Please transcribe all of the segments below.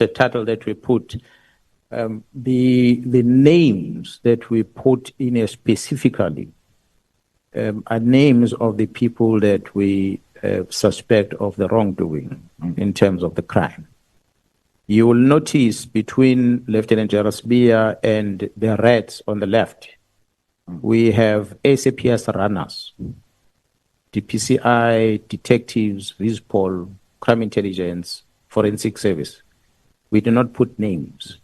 the title that we put. The names that we put in here specifically are names of the people that we suspect of the wrongdoing in terms of the crime. You will notice between Lieutenant General Sbiya and the Reds on the left, we have SAPS runners, DPCI, detectives, Vispol, crime intelligence, forensic service. We do not put names,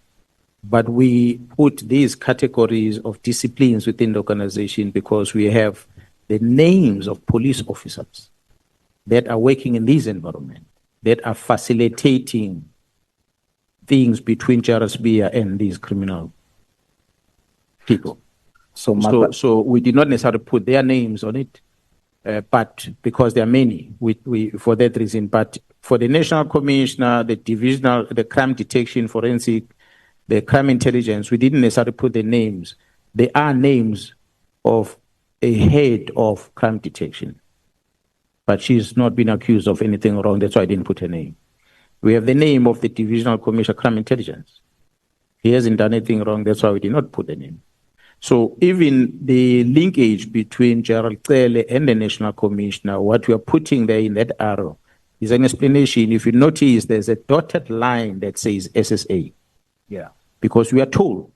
but we put these categories of disciplines within the organization because we have the names of police officers that are working in this environment, that are facilitating things between General Sbiya and these criminal people. So we did not necessarily put their names on it, but because there are many, we for that reason. But for the National Commissioner, the divisional, the crime detection, forensic, the crime intelligence, we didn't necessarily put the names. There are names of a head of crime detection, but she's not been accused of anything wrong. That's why I didn't put her name. We have the name of the divisional commissioner, crime intelligence. He hasn't done anything wrong. That's why we did not put the name. So even the linkage between General Cele and the national commissioner, what we are putting there in that arrow is an explanation. If you notice, there's a dotted line that says SSA. Yeah. Because we are told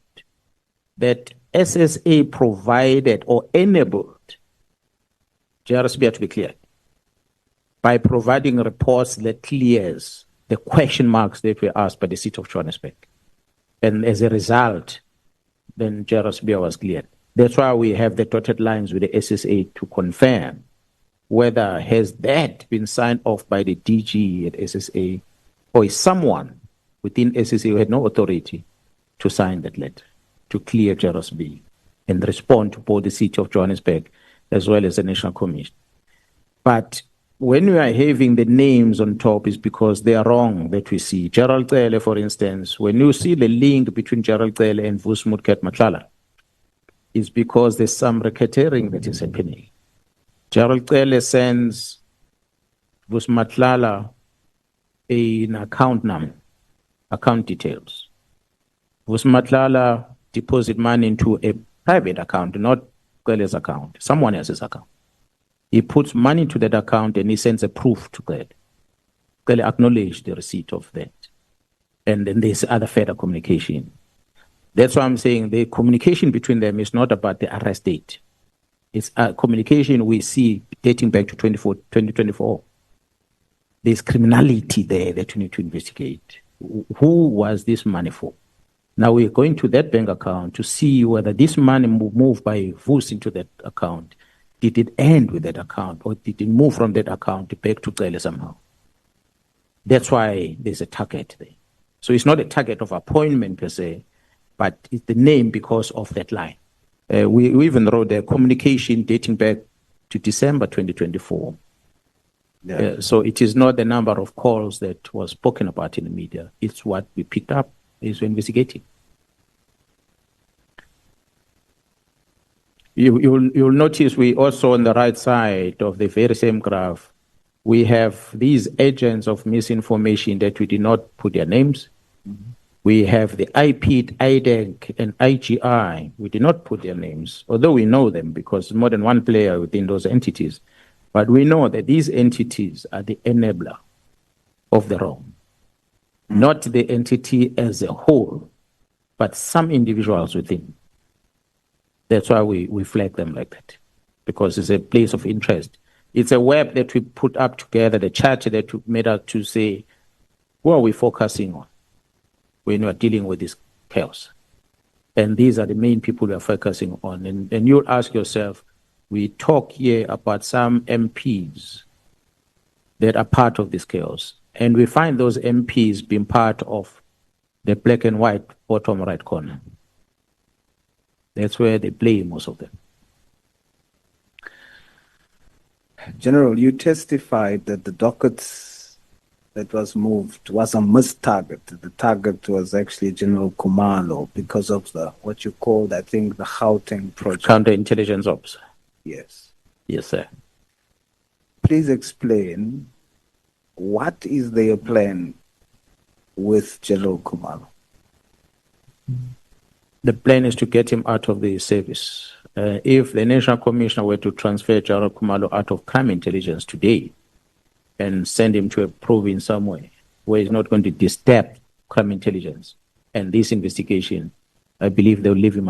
that SSA provided or enabled General Sbiya to be cleared by providing reports that clears the question marks that were asked by the City of Johannesburg. And as a result, then General Sbiya was cleared. That's why we have the dotted lines with the SSA to confirm whether has that been signed off by the DG at SSA or is someone within SSA who had no authority to sign that letter to clear General Sbiya and respond to both the City of Johannesburg as well as the National Commission. But when we are having the names on top, is because they are wrong that we see. Gerald Cele, for instance, when you see the link between Gerald Cele and Vusi Matlala, is because there's some racketeering that is happening. Gerald Cele sends Vusi Matlala an account number, account details. Vusi Matlala deposit money into a private account, not Cele's account, someone else's account. He puts money to that account and he sends a proof to Cele. Cele acknowledge the receipt of that. And then there's other further communication. That's why I'm saying the communication between them is not about the arrest date. It's a communication we see dating back to 2024. There's criminality there that you need to investigate. Who was this money for? Now we're going to that bank account to see whether this money moved by Vusi into that account. Did it end with that account, or did it move from that account back to Cele somehow? That's why there's a target there. So it's not a target of appointment per se, but it's the name because of that line. We even wrote the communication dating back to December 2024. Yeah. So it is not the number of calls that was spoken about in the media. It's what we picked up as we're investigating. You'll notice we also on the right side of the very same graph, we have these agents of misinformation that we did not put their names. Mm-hmm. We have the IPID, IDEC, and IGI. We did not put their names, although we know them because more than one player within those entities. But we know that these entities are the enabler of the wrong, not the entity as a whole, but some individuals within. That's why we flag them like that, because it's a place of interest. It's a web that we put up together, the chart that we made out to say, who are we focusing on when we are dealing with this chaos? And these are the main people we are focusing on. And you'll ask yourself, we talk here about some MPs that are part of this chaos. And we find those MPs being part of the black and white bottom right corner. That's where they play, most of them. General, you testified that the dockets that was moved was a missed target. The target was actually General Khumalo because of what you called, I think, the Gauteng project. Counterintelligence ops. Yes. Yes, sir. Please explain, what is their plan with General Khumalo? The plan is to get him out of the service. If the National Commissioner were to transfer General Khumalo out of crime intelligence today and send him to a province somewhere where he's not going to disturb crime intelligence and this investigation, I believe they'll leave him